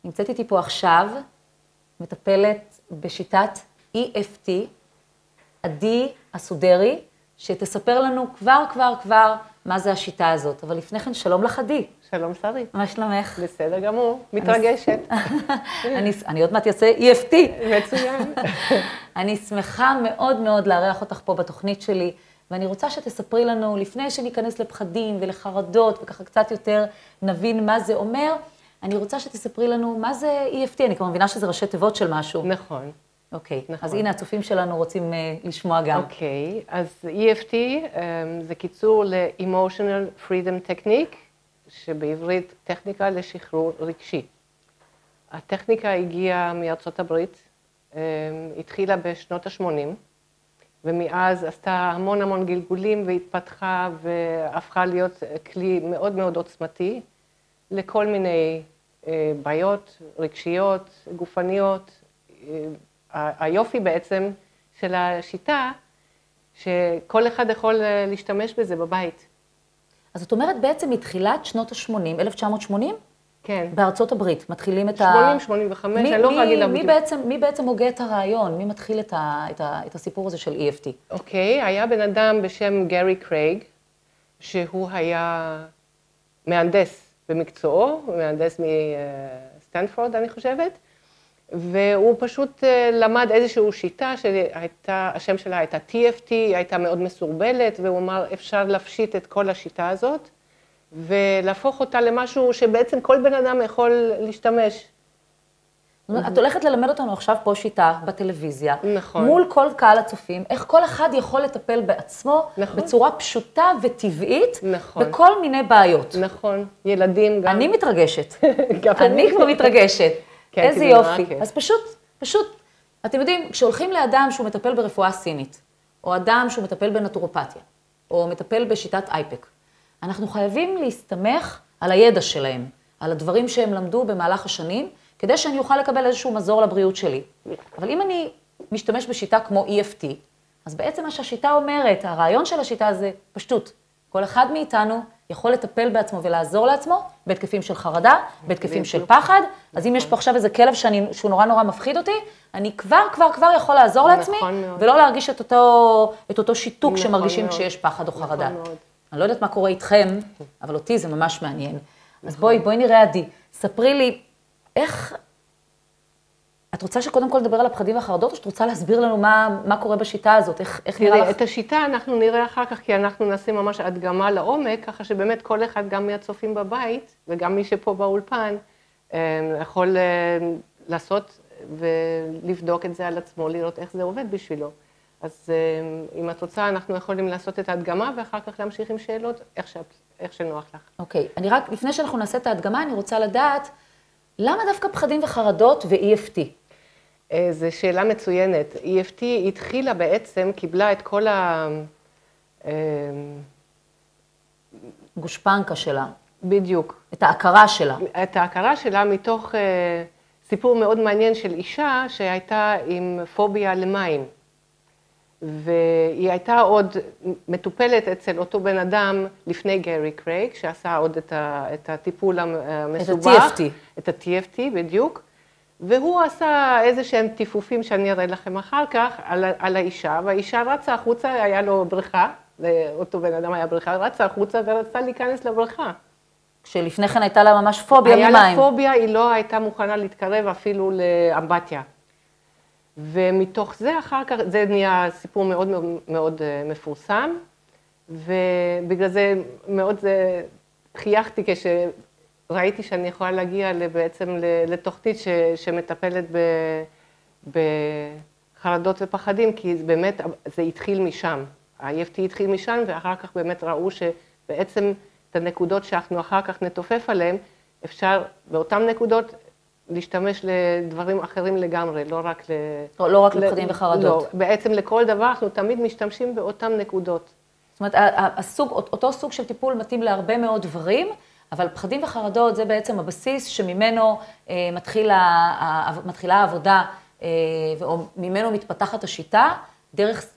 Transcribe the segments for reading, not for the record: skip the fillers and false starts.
נמצאת איתי פה עכשיו, מטפלת בשיטת EFT, עדי אסודרי, שתספר לנו כבר מה זה השיטה הזאת. אבל לפני כן, שלום לך עדי. שלום שרי. מה שלומך? בסדר גמור, מתרגשת. אני עוד מעט אעשה EFT. מצוין. אני שמחה מאוד מאוד לארח אותך פה בתוכנית שלי, ואני רוצה שתספרי לנו, לפני שניכנס לפחדים ולחרדות, וככה קצת יותר נבין מה זה אומר, אני רוצה שתספרי לנו מה זה EFT, אני כבר מבינה שזה ראשי תיבות של משהו. נכון. אוקיי, נכון. אז הנה הצופים שלנו רוצים לשמוע גם. אוקיי, אז EFT זה קיצור ל-Emotional Freedom Technique, שבעברית טכניקה לשחרור רגשי. הטכניקה הגיעה מארצות הברית, התחילה בשנות ה-80, ומאז עשתה המון גלגולים והתפתחה והפכה להיות כלי מאוד מאוד עוצמתי לכל מיני בעיות רגשיות, גופניות. היופי בעצם של השיטה, שכל אחד יכול להשתמש בזה בבית. אז זאת אומרת בעצם מתחילת שנות ה-80, 1980? כן. בארצות הברית, מתחילים את 80, 85, אני לא יכולה להגיד לה בדיוק. מי בעצם הוגה את הרעיון? מי מתחיל את הסיפור הזה של EFT? אוקיי, היה בן אדם בשם גרי קרייג, שהוא היה מהנדס במקצועו, מהנדס מסטנפורד, אני חושבת, והוא פשוט למד איזושהי שיטה השם שלה הייתה TFT, היא הייתה מאוד מסורבלת, והוא אמר, אפשר להפשיט את כל השיטה הזאת, ולהפוך אותה למשהו שבעצם כל בן אדם יכול להשתמש. את הולכת ללמד אותנו עכשיו פה שיטה בטלוויזיה, נכון. מול כל קהל הצופים, איך כל אחד יכול לטפל בעצמו, נכון. בצורה פשוטת וטבעית, נכון. בכל מיני בעיות. נכון, ילדים גם. אני מתרגשת. גם אני כבר מתרגשת. כן, איזה כי יופי. כן. אז פשוט, אתם יודעים, כשהולכים לאדם שהוא מטפל ברפואה סינית, או אדם שהוא מטפל בנטורופתיה, או מטפל בשיטת אייפק, אנחנו חייבים להסתמך על הידע שלהם, על הדברים שהם למדו במהלך השנים, כדי שאני אוכל לקבל איזשהו מזור לבריאות שלי. אבל אם אני משתמש בשיטה כמו EFT, אז בעצם מה שהשיטה אומרת, הרעיון של השיטה זה פשטות. כל אחד מאיתנו יכול לטפל בעצמו ולעזור לעצמו, בהתקפים של חרדה, בהתקפים של פחד. אז אם יש פה עכשיו איזה כלב שהוא נורא מפחיד אותי, אני כבר יכול לעזור לעצמי, ולא להרגיש את אותו שיתוק שמרגישים כשיש פחד או חרדה. אני לא יודעת מה קורה איתכם, אבל אותי זה ממש מעניין. אז בואי נראה עדי, ספרי לי, איך... את רוצה שקודם כל לדבר על הפחדים והחרדות, או שאת רוצה להסביר לנו מה קורה בשיטה הזאת? איך נראה לך? את השיטה אנחנו נראה אחר כך, כי אנחנו נעשה ממש הדגמה לעומק, ככה שבאמת כל אחד, גם מהצופים בבית, וגם מי שפה באולפן, יכול לעשות ולבדוק את זה על עצמו, לראות איך זה עובד בשבילו. אז אם את רוצה, אנחנו יכולים לעשות את ההדגמה, ואחר כך להמשיך עם שאלות, איך שנוח לך. אוקיי, אני רק, לפני שאנחנו נעשה את ההדגמה, אני רוצה לדעת, למה דווקא פחדים וחרדות ו-EFT? זו שאלה מצוינת. EFT התחילה בעצם, קיבלה את כל גושפנקה שלה. בדיוק. את ההכרה שלה. את ההכרה שלה מתוך סיפור מאוד מעניין של אישה שהייתה עם פוביה למים. והיא הייתה עוד מטופלת אצל אותו בן אדם לפני גרי קרייג, שעשה עוד את הטיפול המסובך. את ה-TFT. את ה-TFT, בדיוק. והוא עשה איזה שהם טיפופים שאני אראה לכם אחר כך על האישה, והאישה רצה החוצה, היה לו בריכה, לאותו בן אדם היה בריכה, רצה החוצה ורצה להיכנס לבריכה. כשלפני כן הייתה לה ממש פוביה ממים. היה לה פוביה, היא לא הייתה מוכנה להתקרב אפילו לאמבטיה. ומתוך זה אחר כך, זה נהיה סיפור מאוד מאוד מפורסם, ובגלל זה מאוד חייכתי כשראיתי שאני יכולה להגיע בעצם לתוכנית שמטפלת בחרדות ופחדים, כי באמת זה התחיל משם. ה-EFT התחיל משם, ואחר כך באמת ראו שבעצם את הנקודות שאנחנו אחר כך נתופף עליהן, אפשר באותן נקודות להשתמש לדברים אחרים לגמרי, לא רק לפחדים וחרדות. לא, בעצם לכל דבר אנחנו תמיד משתמשים באותן נקודות. זאת אומרת, אותו סוג של טיפול מתאים להרבה מאוד דברים, אבל פחדים וחרדות זה בעצם הבסיס שממנו מתחילה העבודה, או ממנו מתפתחת השיטה,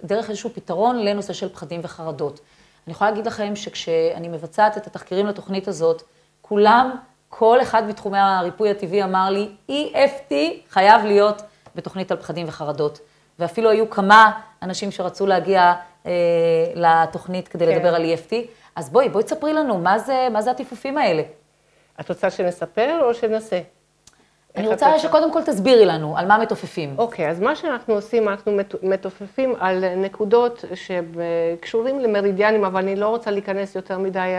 דרך איזשהו פתרון לנושא של פחדים וחרדות. אני יכולה להגיד לכם שכשאני מבצעת את התחקירים לתוכנית הזאת, כולם כל אחד מתחומי הריפוי הטבעי אמר לי, EFT חייב להיות בתוכנית על פחדים וחרדות. ואפילו היו כמה אנשים שרצו להגיע לתוכנית כדי לדבר על EFT. אז בואי תספרי לנו, מה זה הטיפופים האלה? את רוצה שנספר או שנעשה? אני רוצה שקודם כל תסבירי לנו על מה מתופפים. אוקיי, אז מה שאנחנו עושים, אנחנו מתופפים על נקודות שקשורים למרידיאנים, אבל אני לא רוצה להיכנס יותר מדי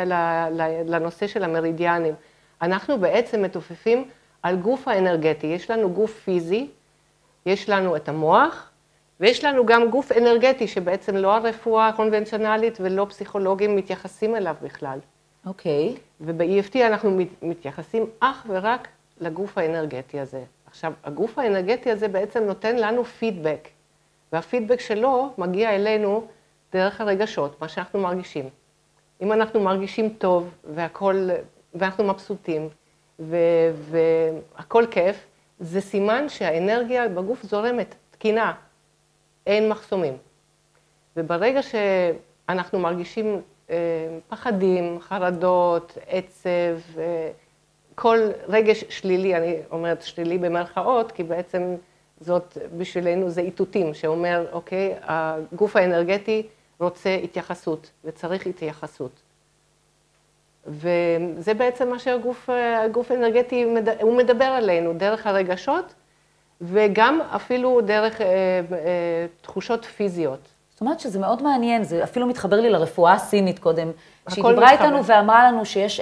לנושא של המרידיאנים. אנחנו בעצם מתופפים על גוף האנרגטי. יש לנו גוף פיזי, יש לנו את המוח, ויש לנו גם גוף אנרגטי, שבעצם לא הרפואה הקונבנציונלית ולא פסיכולוגים מתייחסים אליו בכלל. אוקיי. וב-EFT אנחנו מתייחסים אך ורק לגוף האנרגטי הזה. עכשיו, הגוף האנרגטי הזה בעצם נותן לנו פידבק, והפידבק שלו מגיע אלינו דרך הרגשות, מה שאנחנו מרגישים. אם אנחנו מרגישים טוב ואנחנו מבסוטים והכל כיף, זה סימן שהאנרגיה בגוף זורמת, תקינה, אין מחסומים. וברגע שאנחנו מרגישים פחדים, חרדות, עצב, כל רגש שלילי, אני אומרת שלילי במרכאות, כי בעצם זאת בשבילנו זה איתותים, שאומר, אוקיי, הגוף האנרגטי רוצה התייחסות וצריך התייחסות. וזה בעצם מה שהגוף האנרגטי, הוא מדבר עלינו, דרך הרגשות, וגם אפילו דרך תחושות פיזיות. זאת אומרת שזה מאוד מעניין, זה אפילו מתחבר לי לרפואה הסינית קודם, שהיא דיברה איתנו ואמרה לנו שיש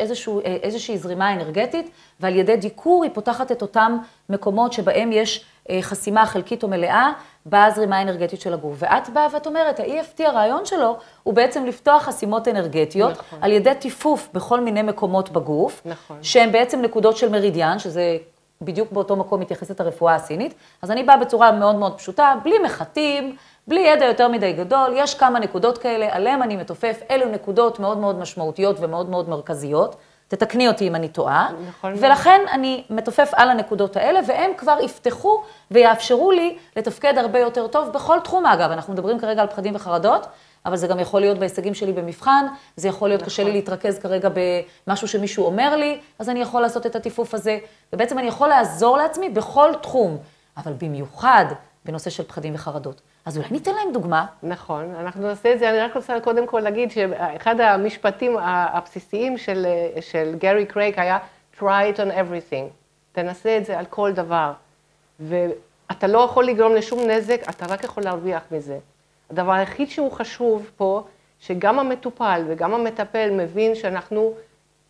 איזושהי זרימה אנרגטית, ועל ידי דיקור היא פותחת את אותם מקומות שבהם יש חסימה חלקית או מלאה בזרימה האנרגטית של הגוף. ואת באה ואת אומרת, ה-EFT, הרעיון שלו הוא בעצם לפתוח חסימות אנרגטיות, נכון. על ידי טיפוף בכל מיני מקומות בגוף, נכון. שהן בעצם נקודות של מרידיאן, שזה בדיוק באותו מקום מתייחסת הרפואה הסינית. אז אני באה בצורה מאוד מאוד פשוטה, בלי מחטים, בלי ידע יותר מדי גדול, יש כמה נקודות כאלה, עליהם אני מתופף, אלו נקודות מאוד מאוד משמעותיות ומאוד מאוד מרכזיות, תתקני אותי אם אני טועה, נכון. ולכן אני מתופף על הנקודות האלה, והם כבר יפתחו ויאפשרו לי לתפקד הרבה יותר טוב בכל תחום. אגב, אנחנו מדברים כרגע על פחדים וחרדות, אבל זה גם יכול להיות בהישגים שלי במבחן, זה יכול להיות קשה לי להתרכז כרגע במשהו שמישהו אומר לי, אז אני יכול לעשות את הטיפוף הזה, ובעצם אני יכול לעזור לעצמי בכל תחום, אבל במיוחד בנושא של פחדים וחרדות. אז אולי ניתן להם דוגמה. נכון, אנחנו נעשה את זה. אני רק רוצה קודם כל להגיד שאחד המשפטים הבסיסיים של גרי קרייג היה try it on everything. תנסה את זה על כל דבר. ואתה לא יכול לגרום לשום נזק, אתה רק יכול להרוויח מזה. הדבר היחיד שהוא חשוב פה, שגם המטופל וגם המטפל מבין שאנחנו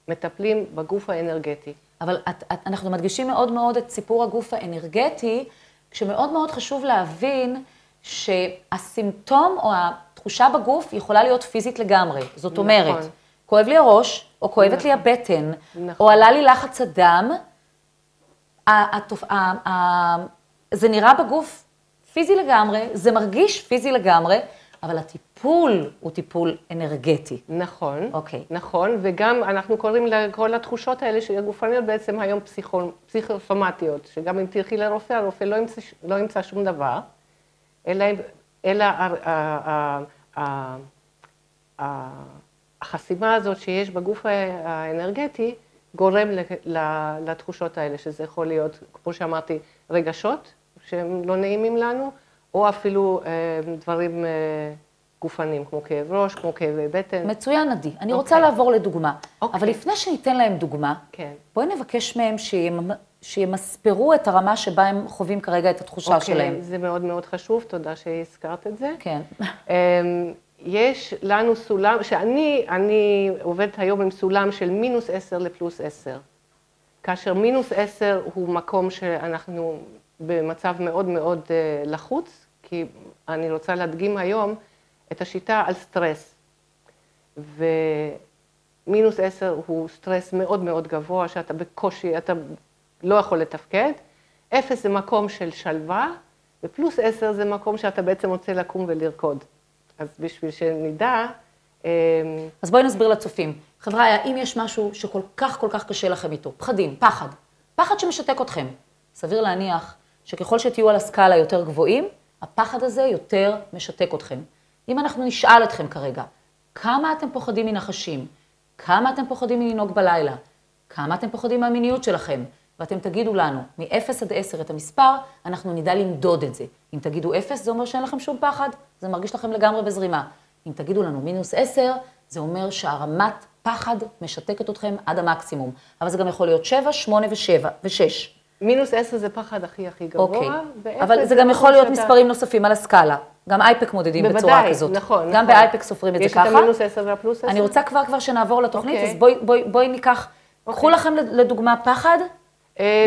מטפלים בגוף האנרגטי. אבל אנחנו מדגישים מאוד מאוד את סיפור הגוף האנרגטי, כשמאוד מאוד חשוב להבין שהסימפטום או התחושה בגוף יכולה להיות פיזית לגמרי. זאת אומרת, כואב לי הראש, או כואבת לי הבטן, או עלה לי לחץ הדם, זה נראה בגוף פיזי לגמרי, זה מרגיש פיזי לגמרי, אבל הטיפול הוא טיפול אנרגטי. נכון, אוקיי. נכון, וגם אנחנו קוראים לכל התחושות האלה שהגופניות בעצם היום פסיכוסומטיות, שגם אם תלכי לרופא, הרופא לא ימצא שום דבר, אלא החסימה הזאת שיש בגוף האנרגטי גורם לתחושות האלה, שזה יכול להיות, כמו שאמרתי, רגשות שהם לא נעימים לנו, או אפילו דברים גופניים, כמו כאב ראש, כמו כאבי בטן. מצוין, עדי. אני רוצה לעבור לדוגמה. אבל לפני שניתן להם דוגמה, בואי נבקש מהם שימספרו את הרמה שבה הם חווים כרגע את התחושה שלהם. זה מאוד מאוד חשוב, תודה שהזכרת את זה. כן. יש לנו סולם, שאני עובדת היום עם סולם של -10 ל+10. כאשר -10 הוא מקום שאנחנו במצב מאוד מאוד לחוץ, כי אני רוצה להדגים היום את השיטה על סטרס. ו-10 הוא סטרס מאוד מאוד גבוה, שאתה בקושי, אתה לא יכול לתפקד. 0 זה מקום של שלווה, ו+10 זה מקום שאתה בעצם רוצה לקום ולרקוד. אז בשביל שנדע... אז בואי נסביר לצופים. חבר'ה, האם יש משהו שכל כך כל כך קשה לכם איתו? פחדים, פחד. פחד שמשתק אתכם. סביר להניח שככל שתהיו על הסקאלה יותר גבוהים, הפחד הזה יותר משתק אתכם. אם אנחנו נשאל אתכם כרגע, כמה אתם פוחדים מנחשים? כמה אתם פוחדים מלנהוג בלילה? כמה אתם פוחדים מהמיניות שלכם, ואתם תגידו לנו, מ-0 עד 10 את המספר, אנחנו נדע למדוד את זה. אם תגידו 0, זה אומר שאין לכם שום פחד, זה מרגיש לכם לגמרי בזרימה. אם תגידו לנו -10, זה אומר שהרמת פחד משתקת אתכם עד המקסימום. אבל זה גם יכול להיות 7, 8 ו6. -10 זה פחד הכי גבוה. אוקיי, אבל זה גם יכול להיות מספרים נוספים על הסקאלה. גם אייפק מודדים בצורה כזאת. נכון. גם באייפק סופרים את זה ככה. יש את ה-10 וה+10? אני רוצה כבר שנעבור לתוכנית, אז בואי ניקח, קחו לכם לדוגמה פחד,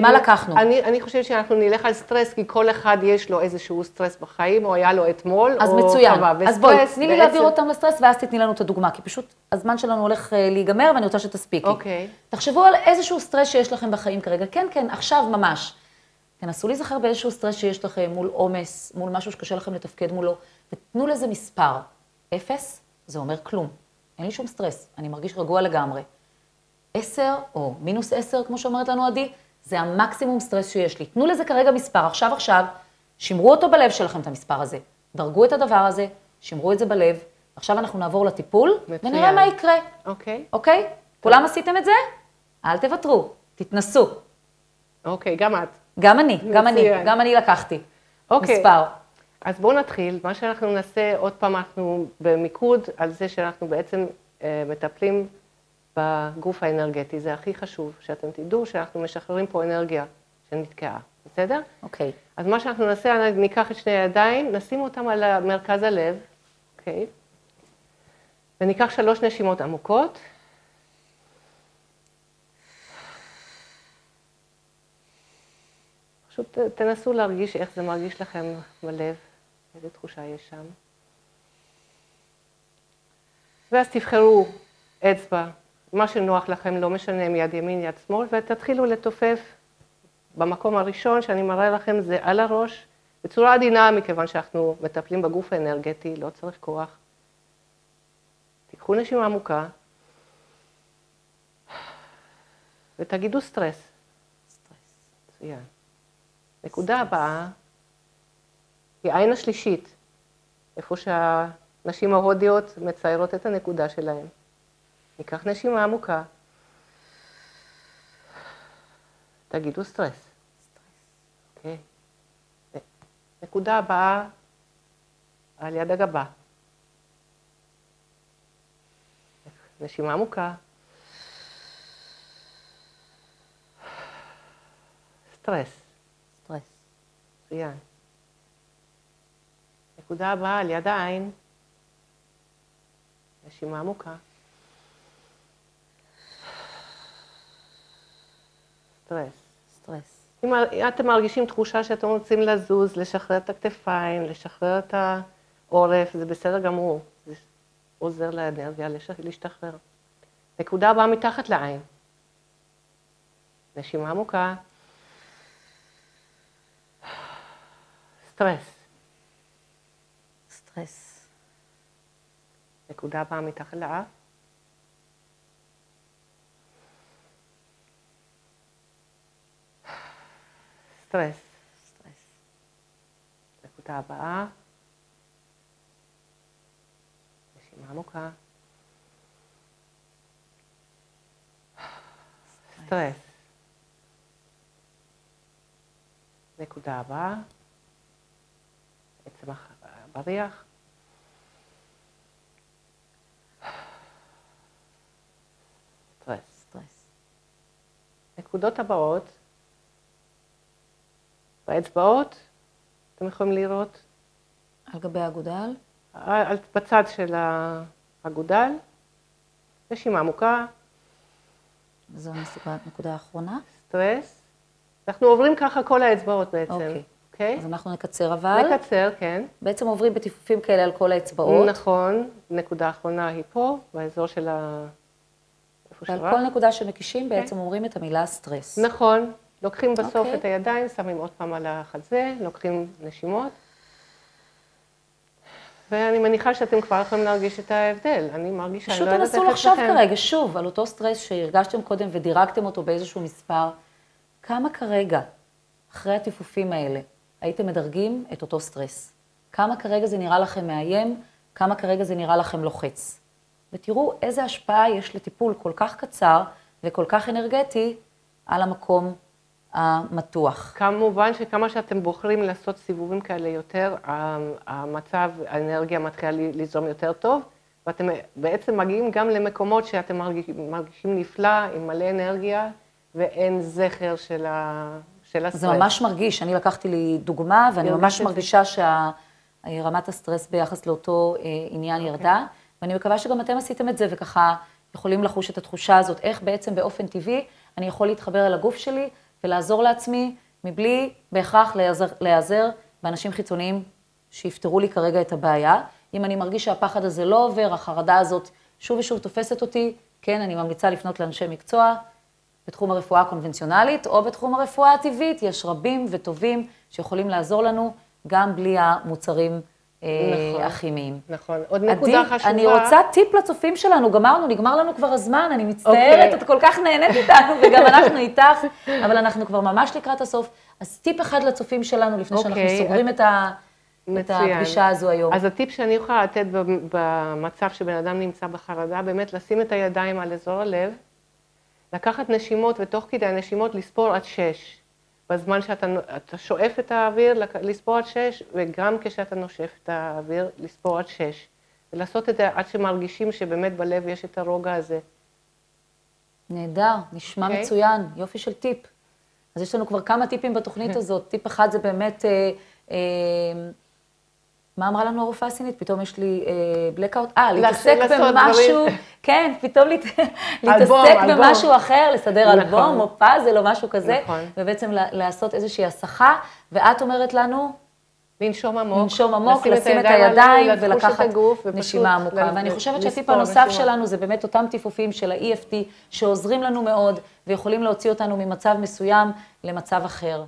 מה לקחנו? אני חושבת שאנחנו נלך על סטרס, כי כל אחד יש לו איזשהו סטרס בחיים, או היה לו אתמול, או קבע. אז מצוין. אז בואי, תני לי להעביר אותם לסטרס, ואז תתני לנו את הדוגמה, כי פשוט הזמן שלנו הולך להיגמר, ואני רוצה שתספיקי. אוקיי. תחשבו על איזשהו סטרס שיש לכם בחיים כרגע. כן, עכשיו ממש. תנסו להיזכר באיזשהו סטרס שיש לכם מול עומס, מול משהו שקשה לכם לתפקד מולו, ותנו לזה מספר. 0, זה אומר כלום. אין לי שום סטרס, אני מרגיש רגוע לגמרי. 10 או -10, כמו שאומרת לנו עדי, זה המקסימום סטרס שיש לי. תנו לזה כרגע מספר, עכשיו, שמרו אותו בלב שלכם, את המספר הזה. דרגו את הדבר הזה, שמרו את זה בלב. עכשיו אנחנו נעבור לטיפול, ונראה מה יקרה. אוקיי. אוקיי? כולם עשיתם את זה? אל תוותרו, תתנסו. אוקיי, גם את. גם אני לקחתי. מספר. אז בואו נתחיל. מה שאנחנו נעשה, עוד פעם אנחנו במיקוד על זה שאנחנו בעצם מטפלים בגוף האנרגטי. זה הכי חשוב, שאתם תדעו שאנחנו משחררים פה אנרגיה שנתקעה. בסדר? אוקיי. אז מה שאנחנו נעשה, ניקח את שני הידיים, נשים אותם על מרכז הלב, אוקיי? וניקח 3 נשימות עמוקות. פשוט תנסו להרגיש איך זה מרגיש לכם בלב, איזה תחושה יש שם. ואז תבחרו אצבע, מה שנוח לכם, לא משנה אם יד ימין, יד שמאל, ותתחילו לתופף במקום הראשון שאני מראה לכם, זה על הראש, בצורה עדינה, מכיוון שאנחנו מטפלים בגוף האנרגטי, לא צריך כוח. תיקחו נשימה עמוקה, ותגידו סטרס. מצוין. נקודה הבאה היא העין השלישית, איפה שהנשים ההודיות מציירות את הנקודה שלהן. ניקח נשימה עמוקה, תגידו סטרס. אוקיי. נקודה הבאה על יד הגבה. נשימה עמוקה. סטרס. מצוין. נקודה הבאה על יד העין. נשימה עמוקה. סטרס. אם אתם מרגישים תחושה שאתם רוצים לזוז, לשחרר את הכתפיים, לשחרר את העורף, זה בסדר גמור. זה עוזר לאנרגיה להשתחרר. נקודה הבאה מתחת לעין. נשימה עמוקה. סטרס. נקודה הבאה מתחת לאף. סטרס. נקודה הבאה. נשימה עמוקה. סטרס. נקודה הבאה. עצם הבריח. סטרס. נקודות הבאות. באצבעות, אתם יכולים לראות. על גבי האגודל? בצד של האגודל. נשימה עמוקה. זו הנקודה האחרונה. סטרס. אנחנו עוברים ככה כל האצבעות בעצם. אוקיי. אז אנחנו נקצר אבל. נקצר, כן. בעצם עוברים בטיפופים כאלה על כל האצבעות. נכון. נקודה האחרונה היא פה, באזור של ועל כל נקודה שמקישים בעצם אומרים את המילה סטרס. נכון. לוקחים בסוף את הידיים, שמים עוד פעם על החזה, לוקחים נשימות. ואני מניחה שאתם כבר יכולים להרגיש את ההבדל. אני מרגישה, אני לא יודעת איך פשוט תנסו לחשוב כרגע, שוב, על אותו סטרס שהרגשתם קודם ודירגתם אותו באיזשהו מספר. כמה כרגע, אחרי הטיפופים האלה, הייתם מדרגים את אותו סטרס? כמה כרגע זה נראה לכם מאיים? כמה כרגע זה נראה לכם לוחץ? ותראו איזה השפעה יש לטיפול כל כך קצר, וכל כך אנרגטי על המקום המתוח. כמובן שכמה שאתם בוחרים לעשות סיבובים כאלה יותר, המצב, האנרגיה מתחילה לזרום יותר טוב, ואתם בעצם מגיעים גם למקומות שאתם מרגישים נפלא, עם מלא אנרגיה, ואין זכר של הסטרס. זה ממש מרגיש, אני לקחתי לי דוגמה, ואני ממש מרגישה שרמת הסטרס ביחס לאותו עניין ירדה, ואני מקווה שגם אתם עשיתם את זה, וככה יכולים לחוש את התחושה הזאת, איך בעצם באופן טבעי אני יכול להתחבר אל הגוף שלי, ולעזור לעצמי, מבלי בהכרח להיעזר באנשים חיצוניים שיפתרו לי כרגע את הבעיה. אם אני מרגיש שהפחד הזה לא עובר, החרדה הזאת שוב ושוב תופסת אותי, כן, אני ממליצה לפנות לאנשי מקצוע, בתחום הרפואה הקונבנציונלית, או בתחום הרפואה הטבעית, יש רבים וטובים שיכולים לעזור לנו, גם בלי המוצרים הכימיים. נכון. עוד נקודה חשובה. אני רוצה טיפ לצופים שלנו, נגמר לנו כבר הזמן, אני מצטערת, את כל כך נהנית איתנו, וגם אנחנו איתך, אבל אנחנו כבר ממש לקראת הסוף. אז טיפ אחד לצופים שלנו, לפני שאנחנו סוגרים את הפגישה הזו היום. אז הטיפ שאני יכולה לתת במצב שבן אדם נמצא בחרדה, באמת לשים את הידיים על אזור הלב, לקחת נשימות, ותוך כדי הנשימות לספור עד 6. בזמן שאתה שואף את האוויר, לספור עד 6, וגם כשאתה נושף את האוויר, לספור עד 6. ולעשות את זה עד שמרגישים שבאמת בלב יש את הרוגע הזה. נהדר, נשמע מצוין, יופי של טיפ. אז יש לנו כבר כמה טיפים בתוכנית הזאת. טיפ אחד זה באמת, מה אמרה לנו הרופאה הסינית? פתאום יש לי בלקאוט, להתעסק במשהו, כן, פתאום להתעסק במשהו אחר, לסדר אלבום או פאזל או משהו כזה, ובעצם לעשות איזושהי הסחה, ואת אומרת לנו, לנשום עמוק, לשים את הידיים ולקחת נשימה עמוקה. ואני חושבת שהטיפ הנוסף שלנו זה באמת אותם טיפופים של ה-EFT, שעוזרים לנו מאוד ויכולים להוציא אותנו ממצב מסוים למצב אחר.